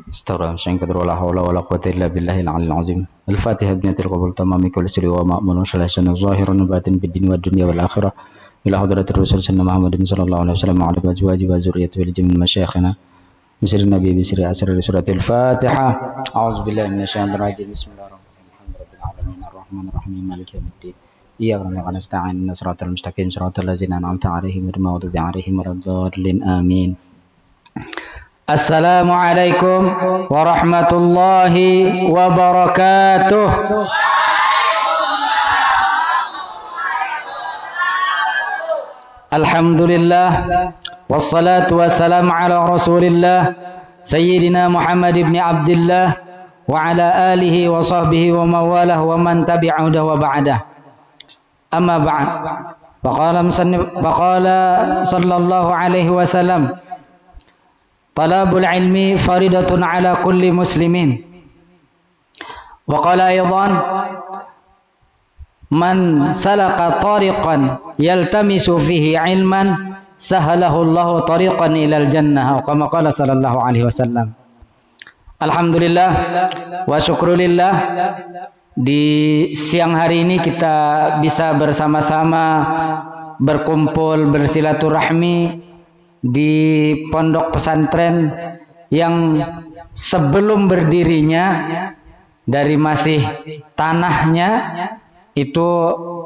استغفر الله كثر ولا حول ولا قوة إلا بالله العلي العظيم. الفاتحة بنية القبول تمام كل سر ومأمون وشلاشن ظاهر وباطن في الدين والدنيا والآخرة إلى حضرة الرسول سيدنا محمد صلى الله عليه وسلم وعلى أزواجه وذريته ولجميع مشايخنا بسر النبي بسر أسر سورة الفاتحة. أعوذ بالله من الشيطان الرجيم. بسم الله الرحمن الرحيم. الحمد لله رب العالمين الرحمن الرحيم مالك يوم الدين إياك نعبد ونستعين اهدنا الصراط المستقيم صراط الذين أنعمت عليهم غير المغضوب عليهم ولا الضالين آمين. Assalamualaikum warahmatullahi wabarakatuh. Alhamdulillah wassalatu wassalamu ala rasulillah Sayyidina Muhammad ibn Abdullah wa ala alihi wa sahbihi wa mawalah wa man tabi'ahu wa ba'dah. Amma ba'd. Faqala sallallahu alaihi wasallam talabul ilmi faridatun ala kulli muslimin. Wa qala aydan man salaka tariqan yaltamisu fihi ilman sahalahu Allahu tariqan ilal jannah. Kama qala sallallahu alaihi wasallam. Alhamdulillah wa syukrulillah, di siang hari ini kita bisa bersama-sama berkumpul bersilaturahmi di pondok pesantren yang sebelum berdirinya dari masih tanahnya itu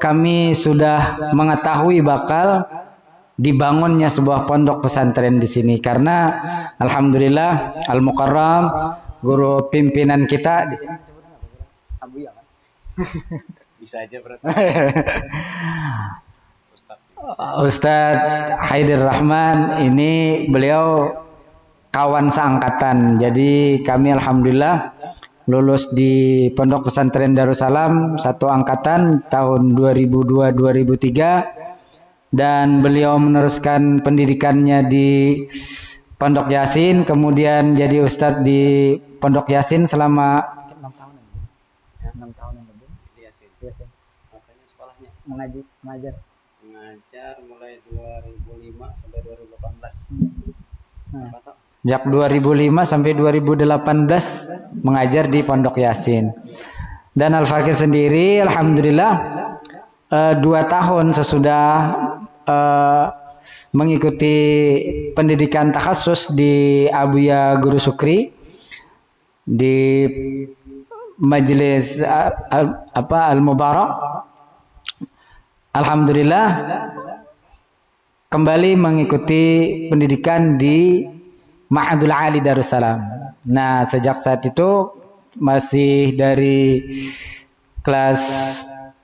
kami sudah mengetahui bakal dibangunnya sebuah pondok pesantren di sini, karena alhamdulillah Al-Mukarram guru pimpinan kita di sini Abu ya kan? Bisa aja berarti. Ustadz Haidir Rahman ini beliau kawan seangkatan, jadi kami alhamdulillah lulus di Pondok Pesantren Darussalam satu angkatan tahun 2002-2003, dan beliau meneruskan pendidikannya di Pondok Yasin, kemudian jadi ustadz di Pondok Yasin selama 6 tahun. 6 tahun lebih di Yasin. Makanya sekolahnya mengajar mulai 2005 sampai 2018. Sejak 2005 sampai 2018 mengajar di Pondok Yasin. Dan Al-Fakir sendiri alhamdulillah 2 tahun sesudah mengikuti pendidikan takhasus di Abuya Guru Sukri di Majelis Al-Mubarak. Alhamdulillah kembali mengikuti pendidikan di Ma'hadul Ali Darussalam. Nah, sejak saat itu masih dari kelas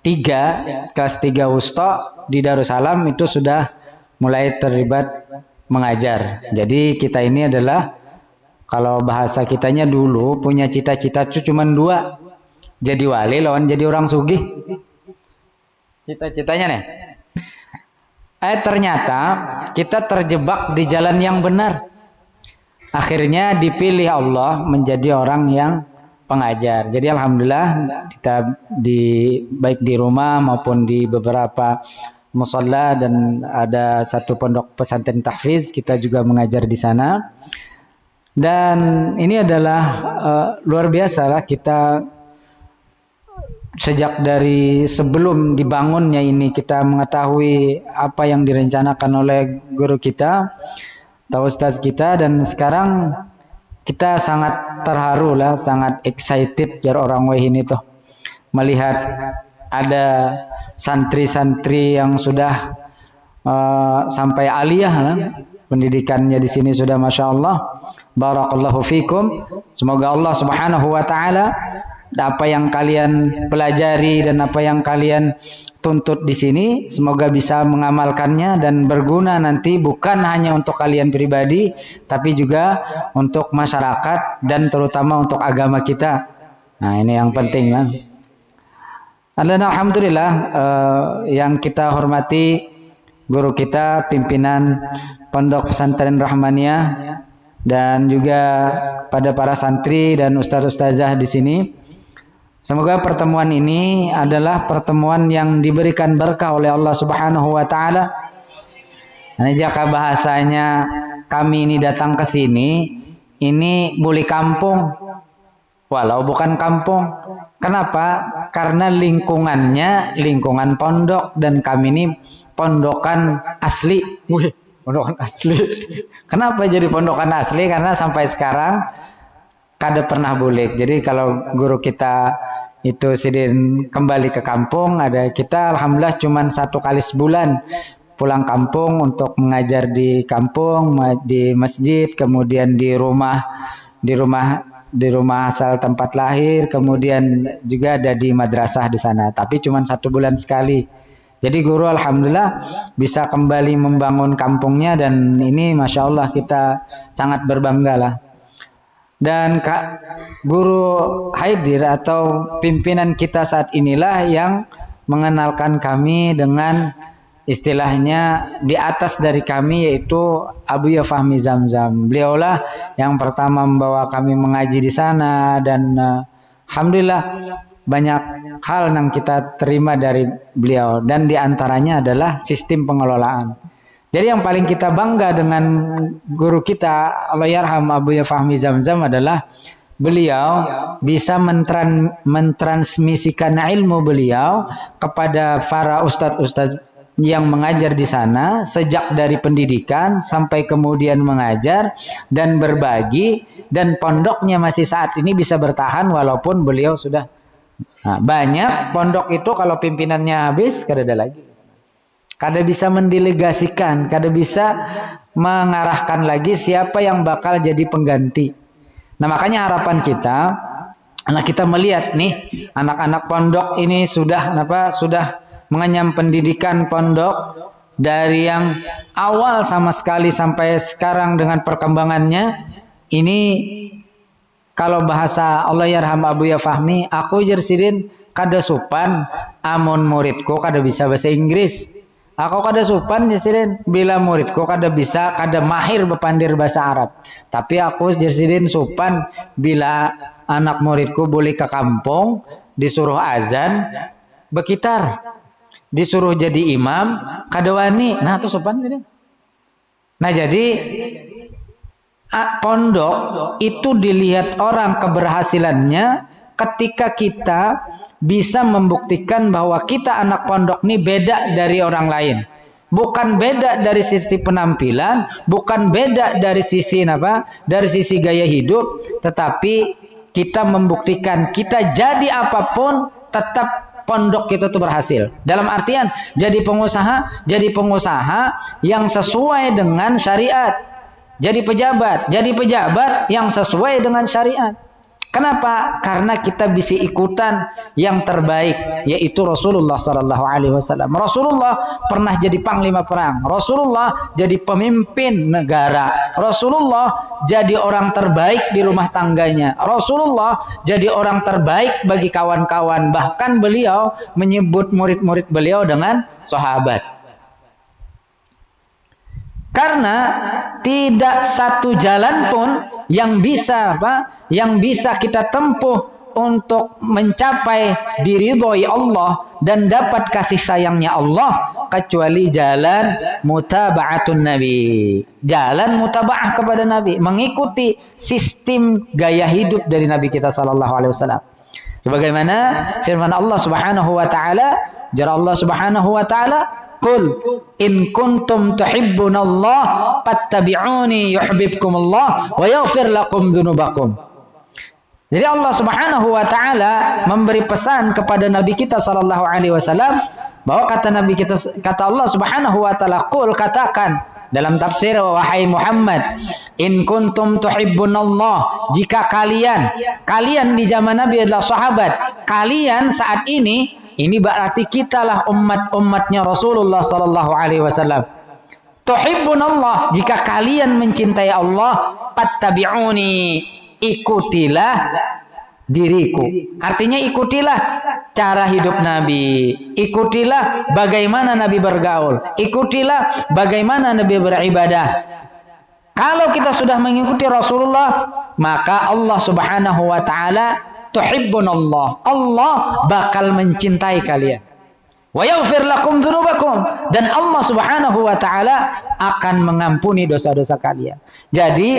3 Wusta di Darussalam itu sudah mulai terlibat mengajar. Jadi kita ini adalah, kalau bahasa kitanya dulu punya cita-cita cuma 2, jadi wali lawan jadi orang sugih. Cita-citanya nih. Ternyata kita terjebak di jalan yang benar. Akhirnya dipilih Allah menjadi orang yang pengajar. Jadi alhamdulillah kita baik di rumah maupun di beberapa musalla, dan ada satu pondok pesantren tahfiz kita juga mengajar di sana. Dan ini adalah luar biasa lah, kita sejak dari sebelum dibangunnya ini kita mengetahui apa yang direncanakan oleh guru kita, ustaz kita, dan sekarang kita sangat terharu lah, sangat excited jar orang weh ini tuh melihat ada santri-santri yang sudah sampai aliyah lah, pendidikannya di sini sudah masya Allah. Barakallahu fikum. Semoga Allah Subhanahu wa taala apa yang kalian pelajari dan apa yang kalian tuntut di sini semoga bisa mengamalkannya dan berguna nanti, bukan hanya untuk kalian pribadi tapi juga untuk masyarakat dan terutama untuk agama kita. Nah, ini yang penting kan. Dan alhamdulillah yang kita hormati guru kita, pimpinan Pondok Pesantren Rahmaniyah, dan juga pada para santri dan ustaz-ustazah di sini. Semoga pertemuan ini adalah pertemuan yang diberikan berkah oleh Allah Subhanahu wa taala. Nah, jika bahasanya kami ini datang ke sini ini boleh kampung, walau bukan kampung. Kenapa? Karena lingkungannya lingkungan pondok dan kami ini pondokan asli. Wih, pondokan asli. Kenapa jadi pondokan asli? Karena sampai sekarang kada pernah bulik. Jadi kalau guru kita itu sidin kembali ke kampung, ada kita alhamdulillah cuman 1 kali sebulan pulang kampung untuk mengajar di kampung, di masjid, kemudian di rumah asal tempat lahir, kemudian juga ada di madrasah di sana. Tapi cuma 1 bulan sekali. Jadi guru alhamdulillah bisa kembali membangun kampungnya dan ini masya Allah kita sangat berbangga lah. Dan Guru Haidir atau pimpinan kita saat inilah yang mengenalkan kami dengan istilahnya di atas dari kami, yaitu Abuya Fahmi Zamzam. Beliaulah yang pertama membawa kami mengaji di sana dan alhamdulillah banyak hal yang kita terima dari beliau dan diantaranya adalah sistem pengelolaan. Jadi yang paling kita bangga dengan guru kita Allahyarham Abuya Fahmi Zamzam adalah beliau bisa mentransmisikan ilmu beliau kepada para ustadz-ustadz yang mengajar di sana, sejak dari pendidikan sampai kemudian mengajar dan berbagi, dan pondoknya masih saat ini bisa bertahan walaupun beliau sudah banyak. Pondok itu kalau pimpinannya habis kada ada lagi, kada bisa mendelegasikan, kada bisa mengarahkan lagi siapa yang bakal jadi pengganti. Nah makanya harapan kita, anak kita melihat nih anak-anak pondok ini sudah mengenyam pendidikan pondok dari yang awal sama sekali sampai sekarang dengan perkembangannya. Ini kalau bahasa Allahyarham Abuya Fahmi, aku jersidin kada supan amun muridku kada bisa bahasa Inggris. Aku kada supan jersidin bila muridku kada bisa, kada mahir bepandir bahasa Arab. Tapi aku jersidin supan bila anak muridku boleh ke kampung, disuruh azan, bekitar, disuruh jadi imam, kadawani. Nah itu sopan gitu. Nah jadi pondok itu dilihat orang keberhasilannya ketika kita bisa membuktikan bahwa kita anak pondok ini beda dari orang lain. Bukan beda dari sisi penampilan, bukan beda dari sisi dari sisi gaya hidup, tetapi kita membuktikan kita jadi apapun tetap pondok kita tuh berhasil. Dalam artian jadi pengusaha yang sesuai dengan syariat. Jadi pejabat yang sesuai dengan syariat. Kenapa? Karena kita bisa ikutan yang terbaik, yaitu Rasulullah Sallallahu Alaihi Wasallam. Rasulullah pernah jadi panglima perang. Rasulullah jadi pemimpin negara. Rasulullah jadi orang terbaik di rumah tangganya. Rasulullah jadi orang terbaik bagi kawan-kawan. Bahkan beliau menyebut murid-murid beliau dengan sahabat. Karena tidak satu jalan pun yang bisa kita tempuh untuk mencapai diridhoi Allah dan dapat kasih sayangnya Allah kecuali jalan mutaba'atun Nabi. Jalan mutaba'ah kepada Nabi, mengikuti sistem gaya hidup dari Nabi kita sallallahu alaihi wasallam. Sebagaimana firman Allah Subhanahu wa taala, jar Allah Subhanahu wa taala, "Qul in kuntum tuhibbunallah fattabi'uni yuhibbukumullah wa yaghfir lakum dzunubakum." Jadi Allah Subhanahu wa taala memberi pesan kepada Nabi kita sallallahu alaihi wasallam bahwa kata Allah Subhanahu wa taala, "Qul," katakan dalam tafsir, wahai Muhammad, in kuntum tuhibbunallah, jika kalian di zaman Nabi adalah sahabat, kalian saat ini berarti kitalah umatnya Rasulullah sallallahu alaihi wasallam. Tuhibbunallah, jika kalian mencintai Allah, fattabi'uni, ikutilah diriku. Artinya ikutilah cara hidup Nabi, ikutilah bagaimana Nabi bergaul, ikutilah bagaimana Nabi beribadah. Kalau kita sudah mengikuti Rasulullah, maka Allah Subhanahu wa taala tuhibbunallah, Allah bakal mencintai kalian. Wa yaghfir lakum dzunubakum, dan Allah Subhanahu wa taala akan mengampuni dosa-dosa kalian. Jadi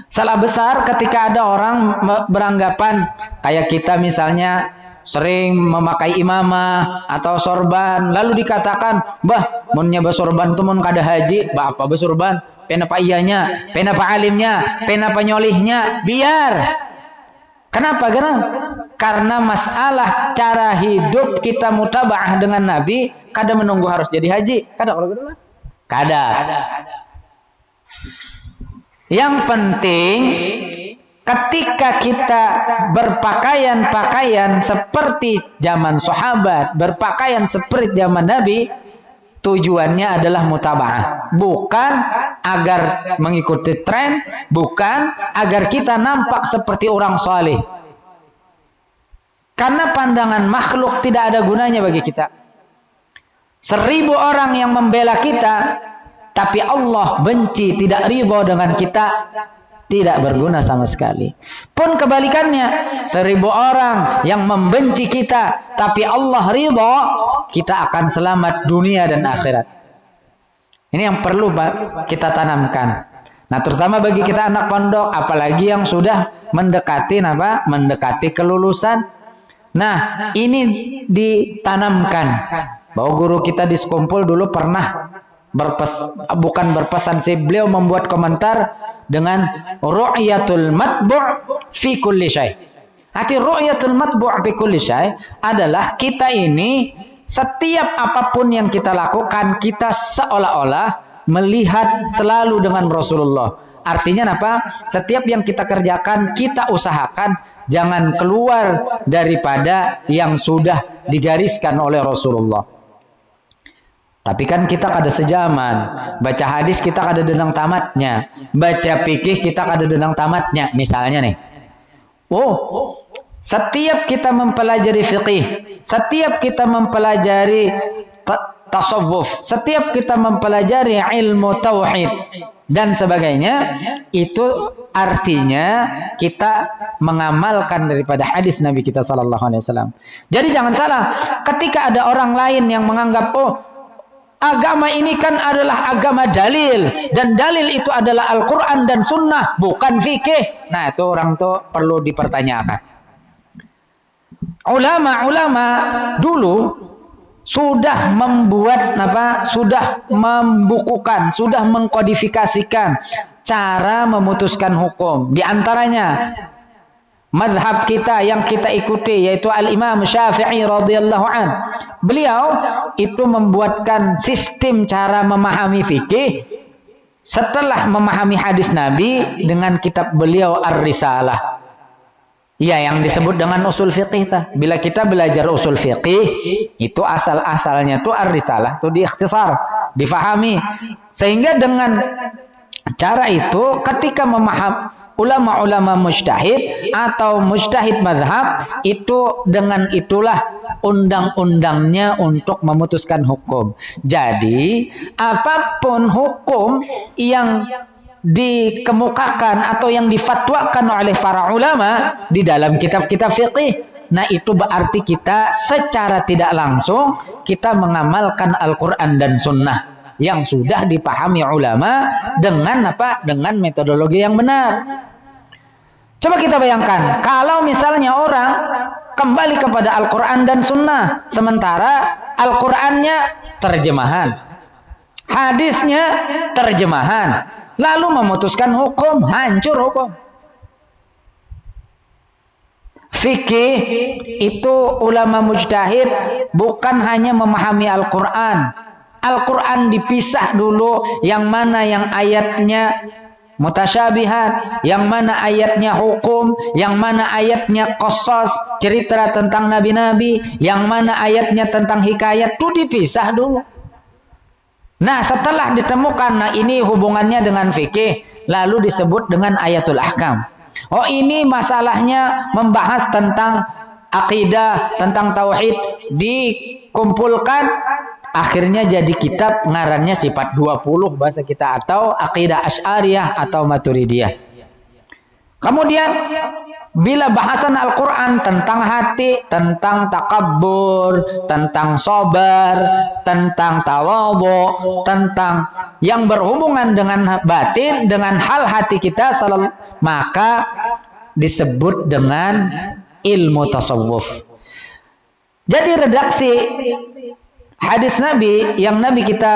Salah besar ketika ada orang beranggapan kayak kita misalnya sering memakai imamah atau sorban, lalu dikatakan, bah, munnya bersorban tuh mun kada haji, bah apa bersorban? Kenapa iyanya? Kenapa alimnya? Kenapa nyolihnya? Biar. Kenapa? Karena masalah cara hidup kita mutabaah dengan Nabi, kada menunggu harus jadi haji. Kada kalau gitu lah. Kada. Yang penting ketika kita berpakaian seperti zaman sahabat, berpakaian seperti zaman Nabi, tujuannya adalah mutabaah, bukan agar mengikuti tren, bukan agar kita nampak seperti orang saleh. Karena pandangan makhluk tidak ada gunanya bagi kita. 1000 orang yang membela kita, tapi Allah benci, tidak ridho dengan kita, tidak berguna sama sekali. Pun kebalikannya, 1000 orang yang membenci kita, tapi Allah ridho, kita akan selamat dunia dan akhirat. Ini yang perlu kita tanamkan. Nah, terutama bagi kita anak pondok, apalagi yang sudah mendekati kelulusan. Nah, ini ditanamkan bahwa guru kita di Sekumpul dulu pernah bukan berpesan sih, beliau membuat komentar dengan ru'yatul matbu' fi kulli syai'. Arti ru'yatul matbu' fi kulli syai' adalah kita ini setiap apapun yang kita lakukan, kita seolah-olah melihat selalu dengan Rasulullah. Artinya apa? Setiap yang kita kerjakan, kita usahakan jangan keluar daripada yang sudah digariskan oleh Rasulullah. Tapi kan kita kada sejaman. Baca hadis kita kada denang tamatnya. Baca fikih kita kada denang tamatnya. Misalnya nih. Setiap kita mempelajari fikih, setiap kita mempelajari tasawuf, setiap kita mempelajari ilmu tauhid dan sebagainya, itu artinya kita mengamalkan daripada hadis Nabi kita sallallahu alaihi wasallam. Jadi jangan salah, ketika ada orang lain yang menganggap agama ini kan adalah agama dalil, dan dalil itu adalah Al-Quran dan Sunnah, bukan fikih. Nah, itu orang tuh perlu dipertanyakan. Ulama-ulama dulu sudah membuat sudah membukukan, sudah mengkodifikasikan cara memutuskan hukum. Di antaranya mazhab kita yang kita ikuti, yaitu Al-Imam Syafi'i radhiyallahu an. Beliau itu membuatkan sistem cara memahami fikih setelah memahami hadis Nabi dengan kitab beliau Ar-Risalah. Ya, yang disebut dengan usul fiqih. Bila kita belajar usul fiqih, itu asal-asalnya tuh Ar-Risalah, tuh diikhtisar, difahami. Sehingga dengan cara itu, ketika ulama-ulama mujtahid atau mujtahid mazhab, itu dengan itulah undang-undangnya untuk memutuskan hukum. Jadi, apapun hukum yang dikemukakan atau yang difatwakan oleh para ulama di dalam kitab-kitab fiqih, nah itu berarti kita secara tidak langsung kita mengamalkan Al-Quran dan Sunnah yang sudah dipahami ulama dengan dengan metodologi yang benar. Coba kita bayangkan kalau misalnya orang kembali kepada Al-Quran dan Sunnah, sementara Al-Qurannya terjemahan, hadisnya terjemahan, lalu memutuskan hukum, hancur hukum. Fikih itu ulama mujtahid bukan hanya memahami Al-Quran. Al-Quran dipisah dulu, yang mana yang ayatnya mutasyabihat, yang mana ayatnya hukum, yang mana ayatnya qasas, cerita tentang nabi-nabi, yang mana ayatnya tentang hikayat, itu dipisah dulu. Nah, setelah ditemukan, ini hubungannya dengan fikih, lalu disebut dengan ayatul ahkam. Oh, ini masalahnya membahas tentang akidah, tentang tauhid, dikumpulkan, akhirnya jadi kitab ngarannya sifat 20 bahasa kita, atau akidah Asy'ariyah atau Maturidiyah. Kemudian bila bahasan Al-Quran tentang hati, tentang takabbur, tentang sabar, tentang tawadhu, tentang yang berhubungan dengan batin, dengan hal hati kita, maka disebut dengan ilmu tasawuf. Jadi redaksi hadis Nabi yang Nabi kita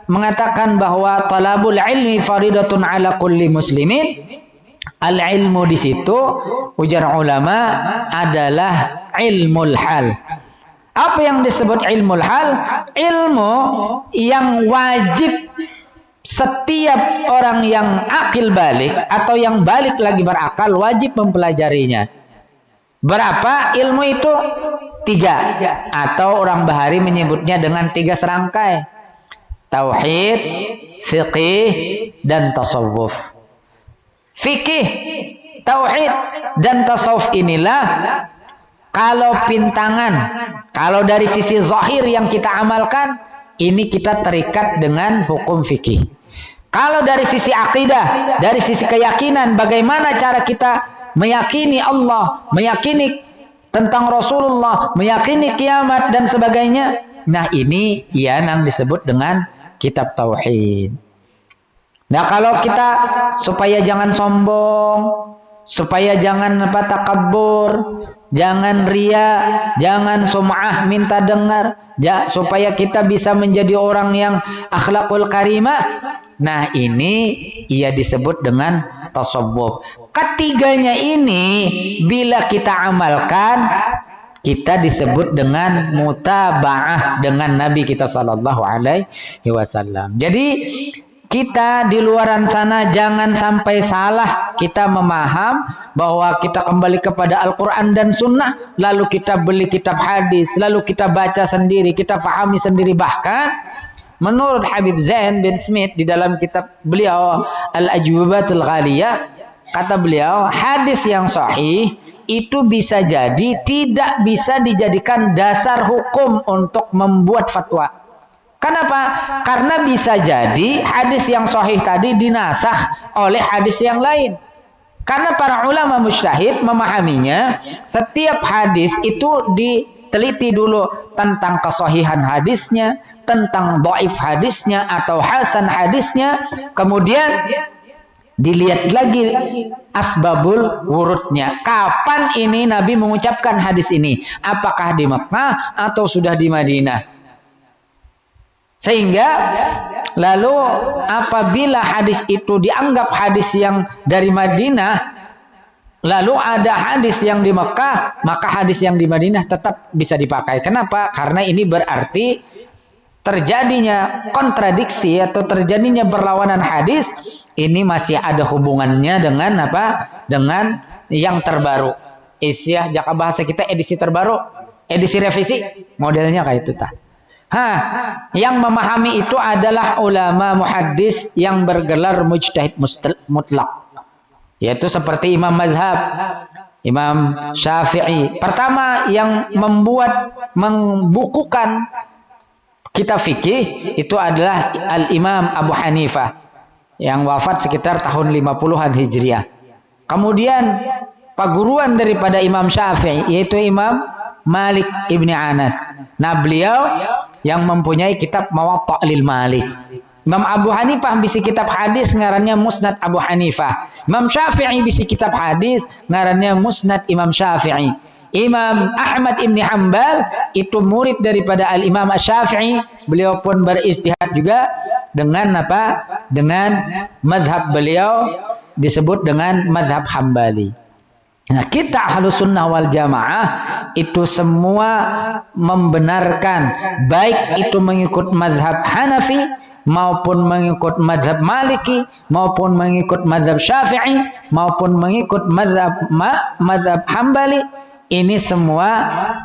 mengatakan bahwa talabul ilmi faridatun ala kulli muslimin. Al-ilmu di situ ujar ulama adalah ilmul hal. Apa yang disebut ilmul hal? Ilmu yang wajib setiap orang yang akil balik atau yang balik lagi berakal wajib mempelajarinya. Berapa ilmu itu? 3, atau orang Bahari menyebutnya dengan 3 serangkai: tauhid, fiqih, dan tasawuf. Fikih, tauhid, dan tasawuf inilah kalau pintangan, kalau dari sisi zahir yang kita amalkan, ini kita terikat dengan hukum fikih. Kalau dari sisi akidah, dari sisi keyakinan, bagaimana cara kita meyakini Allah, meyakini tentang Rasulullah, meyakini kiamat dan sebagainya. Nah, ini yang disebut dengan kitab tauhid. Nah, kalau kita supaya jangan sombong, supaya jangan takabbur, jangan ria, jangan sum'ah minta dengar, supaya kita bisa menjadi orang yang akhlakul karimah. Nah, ini ia disebut dengan tasawuf. Ketiganya ini bila kita amalkan, kita disebut dengan mutaba'ah dengan Nabi kita sallallahu alaihi wasallam. Jadi kita di luaran sana jangan sampai salah kita memaham bahwa kita kembali kepada Al-Quran dan Sunnah, lalu kita beli kitab hadis, lalu kita baca sendiri, kita pahami sendiri. Bahkan menurut Habib Zain bin Smith di dalam kitab beliau Al-Ajwibatul Ghaliyah, kata beliau hadis yang sahih itu bisa jadi tidak bisa dijadikan dasar hukum untuk membuat fatwa. Kenapa? Karena bisa jadi hadis yang sahih tadi dinasakh oleh hadis yang lain. Karena para ulama mujtahid memahaminya, setiap hadis itu diteliti dulu tentang kesahihan hadisnya, tentang dhaif hadisnya atau hasan hadisnya, kemudian dilihat lagi asbabul wurudnya. Kapan ini Nabi mengucapkan hadis ini? Apakah di Mekah atau sudah di Madinah? Sehingga lalu apabila hadis itu dianggap hadis yang dari Madinah, lalu ada hadis yang di Mekah, maka hadis yang di Madinah tetap bisa dipakai. Kenapa? Karena ini berarti terjadinya kontradiksi atau terjadinya berlawanan hadis ini masih ada hubungannya dengan apa? Dengan yang terbaru. Isyah jaka bahasa kita edisi terbaru, edisi revisi, modelnya kayak itu tah. Yang memahami itu adalah ulama muhaddis yang bergelar mujtahid mutlak, yaitu seperti Imam Mazhab, Imam Syafi'i. Pertama yang membukukan kitab fikih itu adalah Al-Imam Abu Hanifah yang wafat sekitar tahun 50-an Hijriah. Kemudian paguruan daripada Imam Syafi'i yaitu Imam Malik ibni Anas. Nah, beliau yang mempunyai kitab Muwatta lil Malik. Imam Abu Hanifah bisi kitab hadis ngarannya Musnad Abu Hanifah. Imam Syafi'i bisi kitab hadis ngarannya Musnad Imam Syafi'i. Imam Ahmad ibni Hanbal itu murid daripada Al-Imam Syafi'i. Beliau pun beristihad juga dengan apa? Dengan madhab beliau disebut dengan madhab Hambali. Nah, kita Ahlus Sunnah wal Jamaah itu semua membenarkan, baik itu mengikut mazhab Hanafi maupun mengikut mazhab Maliki maupun mengikut mazhab Syafi'i maupun mengikut mazhab Hambali. Ini semua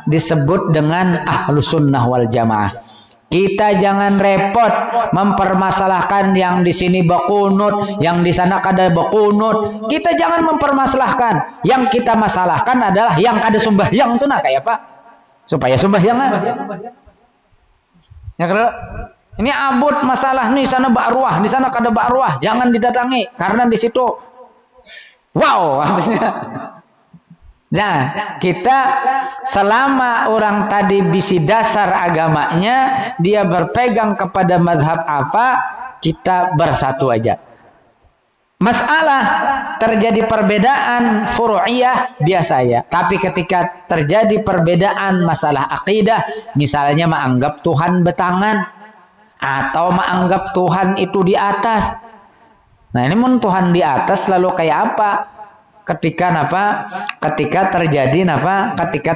disebut dengan Ahlus Sunnah wal Jamaah. Kita jangan repot mempermasalahkan yang di sini bekunut, yang di sana kada bekunut. Kita jangan mempermasalahkan. Yang kita masalahkan adalah yang kada sembahyang itu kayak apa? Supaya sembahyangan. Ya kalau ini abut masalah nih sana ba'ruah, di sana kada ba'ruah, jangan didatangi karena di situ Wow, nah, kita selama orang tadi bisi dasar agamanya, dia berpegang kepada mazhab apa, kita bersatu aja. Masalah terjadi perbedaan furu'iyah biasa ya. Tapi ketika terjadi perbedaan masalah akidah, misalnya menganggap Tuhan bertangan atau menganggap Tuhan itu di atas. Nah, ini mun Tuhan di atas lalu kayak apa? Ketika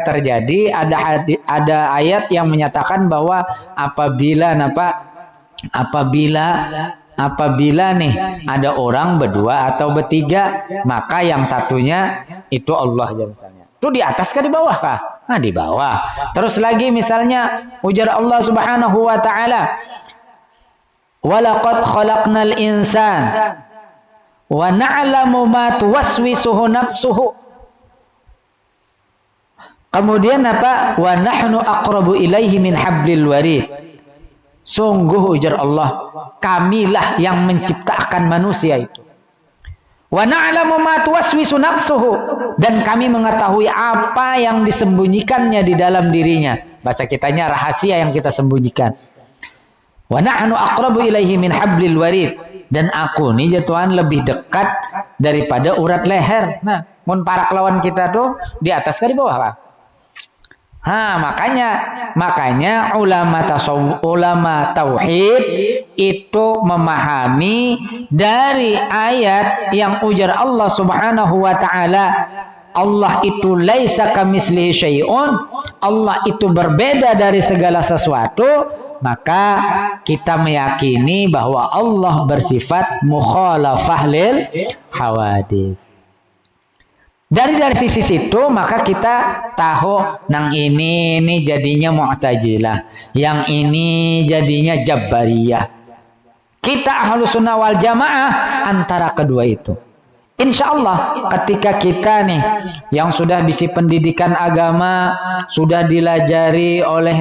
terjadi ada ayat yang menyatakan bahwa apabila nih ada orang berdua atau bertiga, maka yang satunya itu Allah aja misalnya. Itu di atas kah di bawah kah? Nah, di bawah. Terus lagi misalnya ujar Allah Subhanahu wa taala, "Walaqad khalaqnal insana wa na'lamu ma tuwaswisuhu nafsuhu." Kemudian apa? Wa nahnu aqrabu ilaihi min hablil warid. Sungguh ujar Allah, kamilah yang menciptakan manusia itu. Wa na'lamu ma tuwaswisu nafsuhu, dan kami mengetahui apa yang disembunyikannya di dalam dirinya. Bahasa kitanya rahasia yang kita sembunyikan. Wa nahnu aqrabu ilaihi min hablil warid, dan aku nih Tuhan lebih dekat daripada urat leher. Nah, mun para kelawan kita tuh di atas ke di bawah lah. Makanya ulama tauhid itu memahami dari ayat yang ujar Allah Subhanahu wa taala, Allah itu laisa kamitslihi syai'un, Allah itu berbeda dari segala sesuatu. Maka kita meyakini bahwa Allah bersifat mukhalafah lil hawadits. Dari sisi situ maka kita tahu nang ini jadinya Mu'tazilah, yang ini jadinya Jabbariyah. Kita Ahlus Sunnah wal Jamaah antara kedua itu. Insya Allah ketika kita nih yang sudah bisi pendidikan agama, sudah dilajari oleh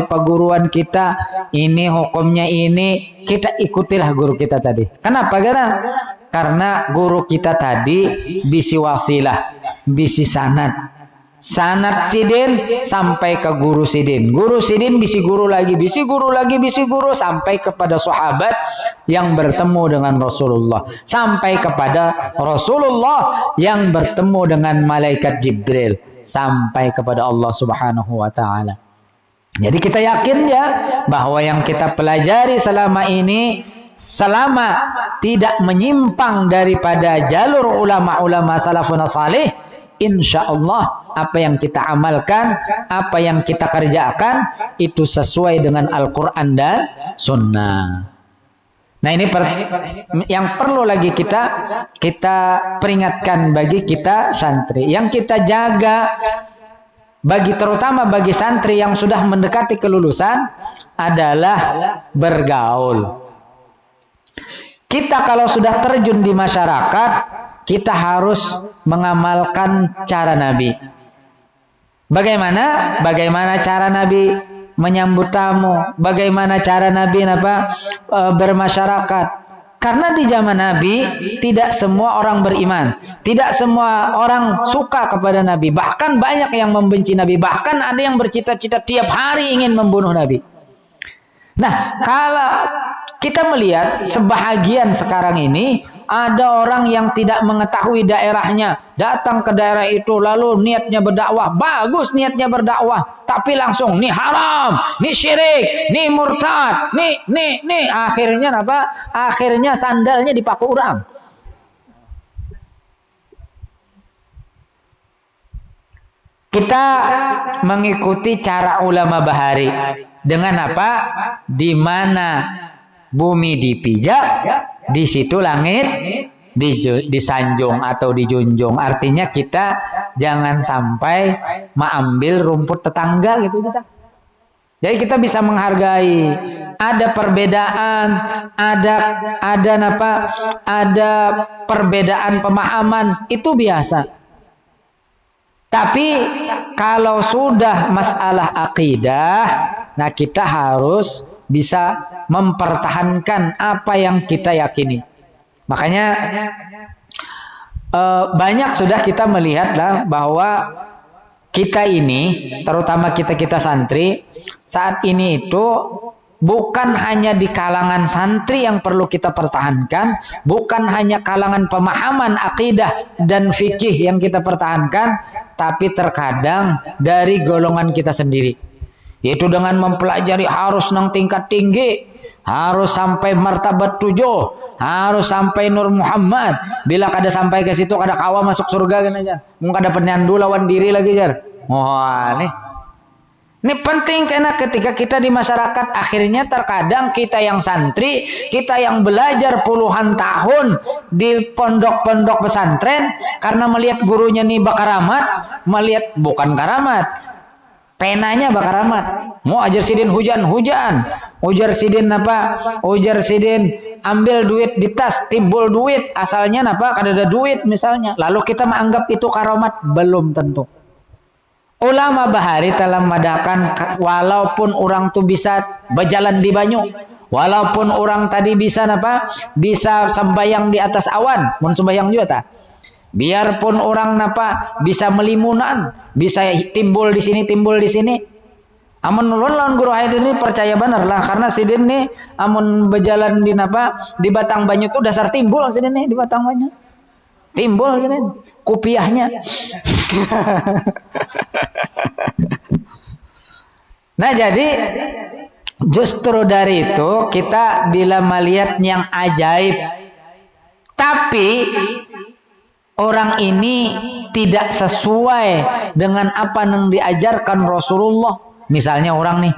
perguruan kita, ini hukumnya ini, kita ikutilah guru kita tadi. Kenapa? Karena guru kita tadi bisi wasilah, bisi sanad sidin sampai ke guru sidin. Guru sidin bisi guru lagi, bisi guru sampai kepada sahabat yang bertemu dengan Rasulullah, sampai kepada Rasulullah yang bertemu dengan malaikat Jibril, sampai kepada Allah Subhanahu wa taala. Jadi kita yakin ya bahwa yang kita pelajari selama ini, selama tidak menyimpang daripada jalur ulama-ulama salafun salih, insya Allah apa yang kita amalkan, apa yang kita kerjakan itu sesuai dengan Al-Quran dan Sunnah. Nah, ini yang perlu lagi kita peringatkan bagi kita santri, yang kita jaga terutama bagi santri yang sudah mendekati kelulusan adalah bergaul. Kita kalau sudah terjun di masyarakat, kita harus mengamalkan cara Nabi. Bagaimana cara Nabi menyambut tamu? Bagaimana cara Nabi bermasyarakat? Karena di zaman Nabi tidak semua orang beriman, tidak semua orang suka kepada Nabi. Bahkan banyak yang membenci Nabi. Bahkan ada yang bercita-cita tiap hari ingin membunuh Nabi. Nah, kalau kita melihat sebahagian sekarang ini ada orang yang tidak mengetahui daerahnya, datang ke daerah itu lalu niatnya berdakwah, bagus niatnya berdakwah, tapi langsung nih haram, nih syirik, nih murtad, nih akhirnya akhirnya sandalnya dipaku orang. Kita mengikuti cara ulama bahari dengan apa? Di mana bumi dipijak, di situ langit disanjung atau dijunjung. Artinya kita jangan sampai mengambil rumput tetangga gitu kita. Jadi kita bisa menghargai, ada perbedaan, ada perbedaan pemahaman, itu biasa. Tapi kalau sudah masalah akidah, nah kita harus bisa mempertahankan apa yang kita yakini. Makanya banyak sudah kita melihat lah bahwa kita ini, terutama kita santri, saat ini itu bukan hanya di kalangan santri yang perlu kita pertahankan, bukan hanya kalangan pemahaman akidah dan fikih yang kita pertahankan, tapi terkadang dari golongan kita sendiri, yaitu dengan mempelajari harus nang tingkat tinggi, harus sampai martabat 7, harus sampai Nur Muhammad. Bila kada sampai ke situ kada kawa masuk surga kan aja. Mungkin ada penyandu lawan diri lagi jar. Wah, ini penting karena ketika kita di masyarakat akhirnya terkadang kita yang santri, kita yang belajar puluhan tahun di pondok-pondok pesantren karena melihat gurunya nih bakaramat, melihat bukan karamat. Penanya bakaramat. Mau ajar sidin hujan-hujan. Ujar sidin apa? Ujar sidin ambil duit di tas, timbul duit. Asalnya apa? Kada ada duit misalnya. Lalu kita menganggap itu karamat, belum tentu. Ulama bahari telah madakan walaupun orang tuh bisa berjalan di banyu, walaupun orang tadi bisa apa? Bisa sembayang di atas awan, mun sembayang juga tak. Biarpun orang napa bisa melimunan, bisa timbul di sini, timbul di sini. Amun ulun lawan guru haid ini percaya benar lah karena sidin nih amun berjalan di napa di batang banyu tuh dasar timbul sidin nih di batang banyu. Timbul sidin kupiahnya. Nah jadi justru dari itu kita bila melihat yang ajaib, tapi orang ini tidak sesuai dengan apa yang diajarkan Rasulullah. Misalnya orang nih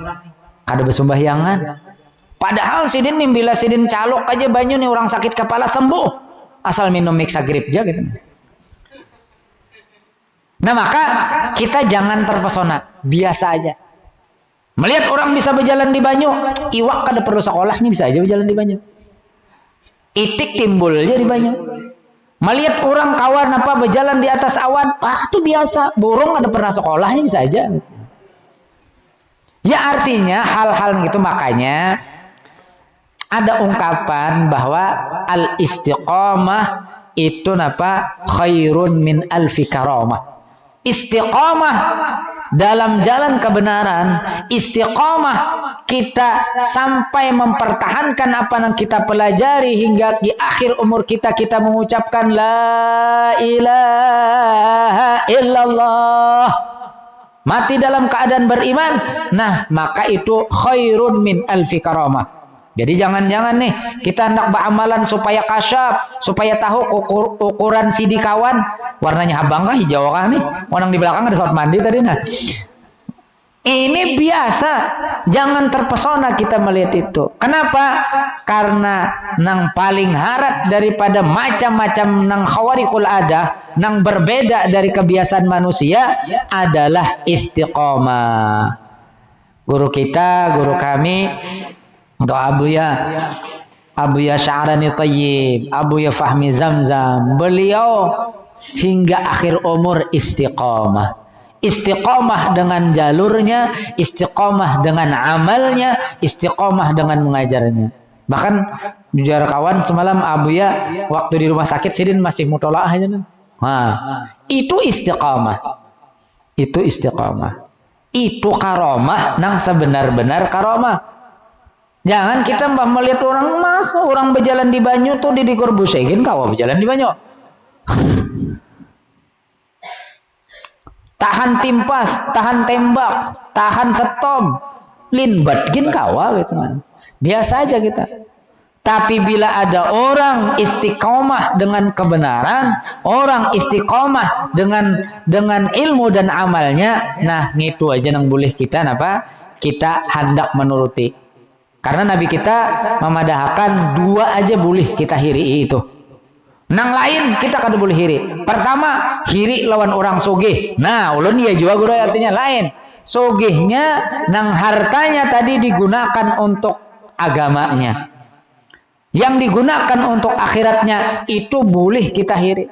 kada bersembahyangan, padahal sidin nih bila sidin calok aja banyu nih orang sakit kepala sembuh asal minum mixagrip aja gitu. Nah maka kita jangan terpesona, biasa aja. Melihat orang bisa berjalan di banyu, iwak kada perlu sekolah nih bisa aja berjalan di banyu. Itik timbul aja di banyu. Melihat orang kawan apa berjalan di atas awan, itu biasa. Burung ada pernah sekolahnya bisa aja. Ya artinya hal-hal gitu, makanya ada ungkapan bahwa al istiqomah itu apa? Khairun min alfi karamah. Istiqomah dalam jalan kebenaran, istiqomah kita sampai mempertahankan apa yang kita pelajari hingga di akhir umur kita mengucapkan la ilaha illallah, mati dalam keadaan beriman. Nah maka itu khairun min alfi karamah. Jadi jangan-jangan nih kita hendak beramalan supaya kasyaf, supaya tahu ukuran sidi kawan, warnanya abang kah hijau kah nih? Orang di belakang ada saat mandi tadi nah. Ini biasa, jangan terpesona kita melihat itu. Kenapa? Karena nang paling harat daripada macam-macam nang khawariqul adah, nang berbeda dari kebiasaan manusia adalah istiqomah. Guru kita, guru kami untuk Abuya Sya'rani Thayyib, Abuya Fahmi Zamzam, beliau hingga akhir umur istiqomah. Istiqomah dengan jalurnya, istiqomah dengan amalnya, istiqomah dengan mengajarnya. Bahkan juara kawan semalam Abuya waktu di rumah sakit sidin masih mutolaah aja. Nah, itu istiqomah. Itu istiqomah. Itu karomah nang sebenar-benar karomah. Jangan kita melihat orang orang berjalan di banyu tuh di korbusekin kau berjalan di banyu. Tahan timpas, tahan tembak, tahan setom, linbat gin kawa gitu kan. Biasa aja kita. Tapi bila ada orang istiqomah dengan kebenaran, orang istiqomah dengan ilmu dan amalnya, nah itu aja yang boleh kita kita hendak menuruti. Karena Nabi kita memadahkan 2 aja boleh kita hiri itu. Nang lain kita kada boleh hiri. Pertama, hiri lawan orang sogeh. Nah, ulun ya juga guru artinya lain. Sogehnya nang hartanya tadi digunakan untuk agamanya. Yang digunakan untuk akhiratnya itu boleh kita hiri.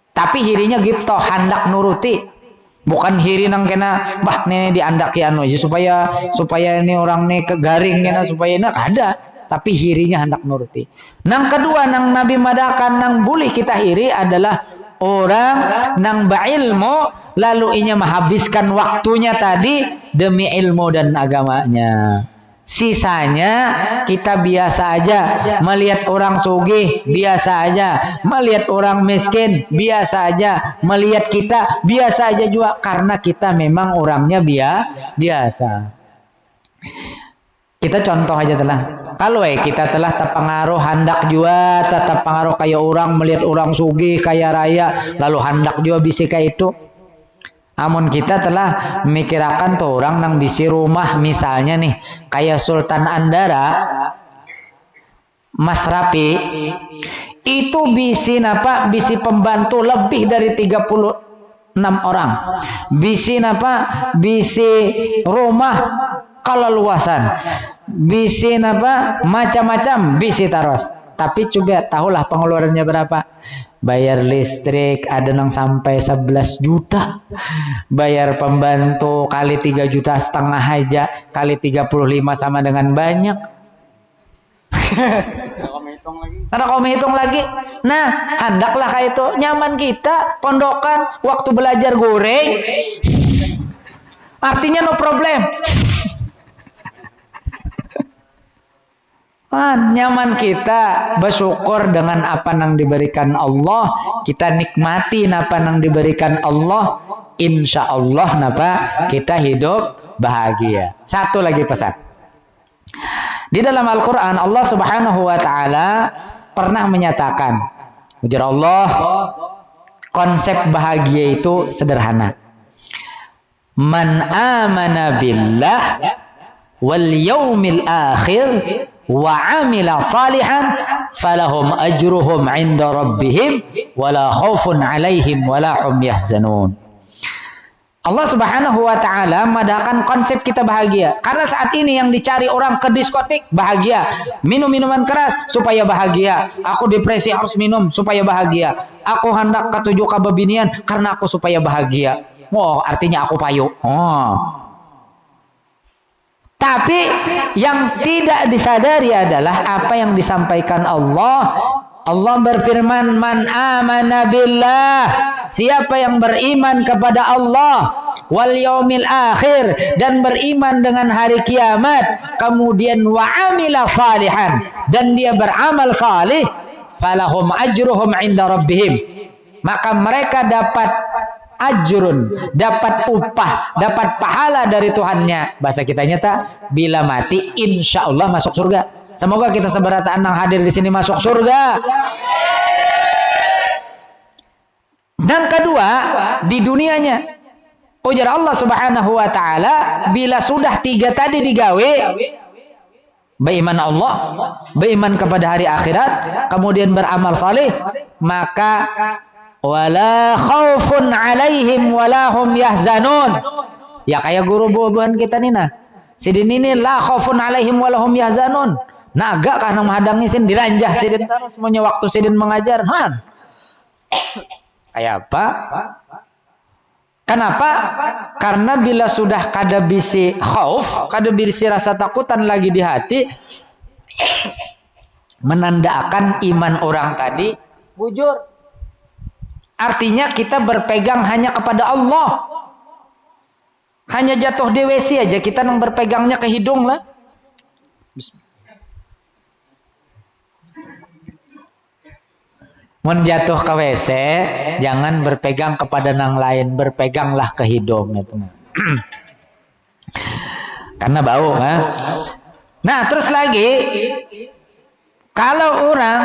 Tapi hirinya gitu hendak nuruti. Bukan hiri nang kena bah nih diandaki anu aja supaya ini orang nih kegaring kena supaya ini ada. Tapi hirinya hendak nuruti. Nang kedua nang Nabi madakan nang boleh kita hiri adalah orang nang berilmu lalu inya menghabiskan waktunya tadi demi ilmu dan agamanya. Sisanya kita biasa aja, melihat orang sugih biasa aja, melihat orang miskin biasa aja, melihat kita biasa aja juga karena kita memang orangnya biasa. Kita contoh aja telah. Kalau kita telah terpengaruh hendak juga tetap pengaruh kayak orang melihat orang sugih kaya raya lalu hendak juga bisa kayak itu. Amun kita telah memikirkan tuh orang nang bisi rumah misalnya nih kayak Sultan Andara, Mas Rapi itu bisi napa bisi pembantu lebih dari 36 orang. Bisi napa bisi rumah kalau luasan. Bisi napa macam-macam bisi taros. Tapi juga tahulah pengeluarannya berapa. Bayar listrik ada yang sampai 11 juta. Bayar pembantu kali 3,5 juta aja kali 35 sama dengan banyak. Karena kau hitung lagi. Nah, hendaklah kayak itu. Nyaman kita pondokan waktu belajar goreng. Artinya no problem. Nyaman kita bersyukur dengan apa yang diberikan Allah, kita nikmati apa yang diberikan Allah, insya Allah napa kita hidup bahagia. Satu lagi pesan di dalam Al-Quran, Allah Subhanahu Wa Taala pernah menyatakan, ujar Allah, konsep bahagia itu sederhana. Man amana billah wal yaumil akhir wa amila salihan falahum ajruhum 'inda rabbihim wala khaufun 'alaihim wala hum yahzanun. Allah Subhanahu wa taala mengadakan konsep kita bahagia. Karena saat ini yang dicari orang ke diskotik bahagia, minum minuman keras supaya bahagia. Aku depresi harus minum supaya bahagia. Aku hendak ketujuh ke bebinian karena aku supaya bahagia. Oh, artinya aku payu. Oh. Tapi yang tidak disadari adalah apa yang disampaikan Allah. Allah berfirman, man amana billah, siapa yang beriman kepada Allah, wal yaumil akhir, dan beriman dengan hari kiamat, kemudian wa amila salihan, dan dia beramal salih, falahum ajruhum 'inda rabbihim, maka mereka dapat ajrun, dapat upah, dapat pahala dari Tuhannya. Bahasa kitanya tak, bila mati insya Allah masuk surga. Semoga kita seberataan yang hadir di sini masuk surga. Dan kedua, di dunianya, ujar Allah Subhanahu wa taala, bila sudah tiga tadi digawe, beriman Allah, beriman kepada hari akhirat, kemudian beramal saleh, maka wala khaufun 'alaihim wala hum yahzanun. Ya kayak guru bubuhan kita nih nah. Sidin ini la khaufun 'alaihim wala hum yahzanun. Naga karena menghadangnya sin diranjah sidin terus semuanya waktu sidin mengajar. Kayak apa? Kenapa? Karena bila sudah kada bisi khauf, kada bisi rasa takutan lagi di hati, menandakan iman orang tadi bujur. Artinya kita berpegang hanya kepada Allah. Hanya jatuh di WC aja kita nang berpegangnya ke hidung lah. Menjatuh ke WC, jangan berpegang kepada nang lain, berpeganglah ke hidung. Karena bau. Nah, terus lagi, kalau orang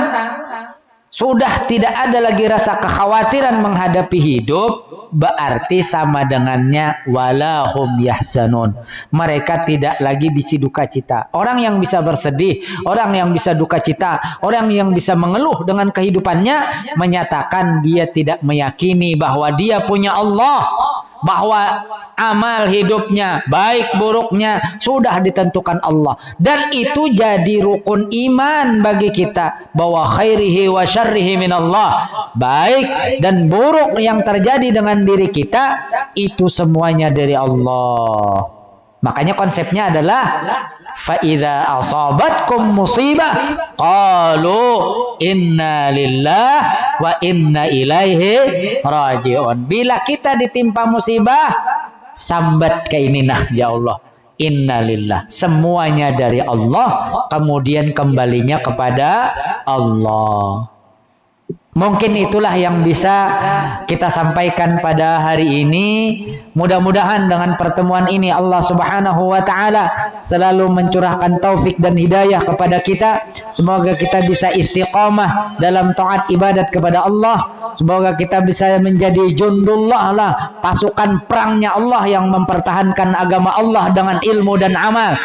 sudah tidak ada lagi rasa kekhawatiran menghadapi hidup, berarti sama dengannya walahum yahzanun. Mereka tidak lagi bisa duka cita. Orang yang bisa bersedih, orang yang bisa duka cita, orang yang bisa mengeluh dengan kehidupannya, menyatakan dia tidak meyakini bahwa dia punya Allah, bahwa amal hidupnya, baik buruknya sudah ditentukan Allah. Dan itu jadi rukun iman bagi kita, bahwa khairihi wa syarrihi minallah, baik dan buruk yang terjadi dengan diri kita itu semuanya dari Allah. Makanya konsepnya adalah fa idza asabatkum musibah qalu inna lillahi wa inna ilaihi rajiun. Bila kita ditimpa musibah, sambat kaininah ya Allah, innalillah, semuanya dari Allah, kemudian kembalinya kepada Allah. Mungkin itulah yang bisa kita sampaikan pada hari ini. Mudah-mudahan dengan pertemuan ini Allah Subhanahu wa taala selalu mencurahkan taufik dan hidayah kepada kita. Semoga kita bisa istiqamah dalam taat ibadat kepada Allah. Semoga kita bisa menjadi jundullah lah, pasukan perangnya Allah yang mempertahankan agama Allah dengan ilmu dan amal.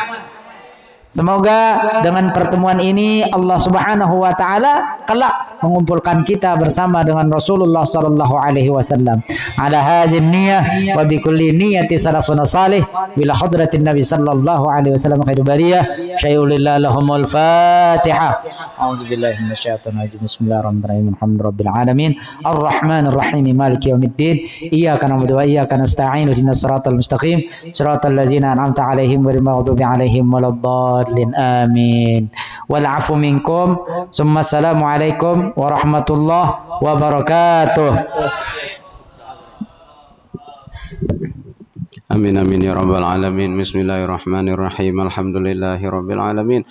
Semoga dengan pertemuan ini Allah Subhanahu wa taala kelak mengumpulkan kita bersama dengan Rasulullah sallallahu alaihi wasallam. Ala hadhihi niyyah wa bi kulli niyyati salafun salih bila hadratin Nabi sallallahu alaihi wasallam khairu bariyah syai'ulillah lahumul Fatihah. A'udzubillahi minasyaitonir rajim. Bismillahirrahmanirrahim. Alhamdulillahirabbil alamin. Arrahmanir rahim. Maliki yaumiddin. Iyyaka na'budu wa iyyaka nasta'in. Ihdinas siratal mustaqim. Siratal ladzina an'amta 'alaihim ghairil maghdubi 'alaihim waladdallin. Amin. Wal 'afu minkum. Summa assalamu alaikum warahmatullahi wabarakatuh. Amin amin ya rabbal alamin. Bismillahirrahmanirrahim. Alhamdulillahi rabbil alamin.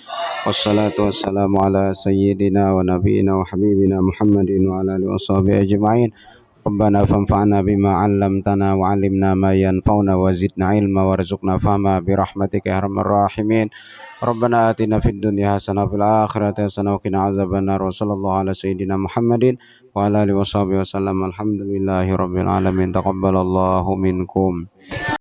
Wassalatu wassalamu ala sayyidina wa nabiyyina wa habibina Muhammadin wa ala alihi washabihi ajma'in. Rabbana fanfa'na bima 'allamtana wa 'allimna ma yanfa'una wa zidna ilma warzuqna fahma bi rahmatika ya arhamar rahimin. Rabbana atina fid dunya hasanah wa fil akhirati hasanah wa qina azabannar. Wa sallallahu ala sayyidina Muhammadin wa ala alihi washabihi wasallam. Alhamdulillahi rabbil alamin. Taqabbalallahu minkum.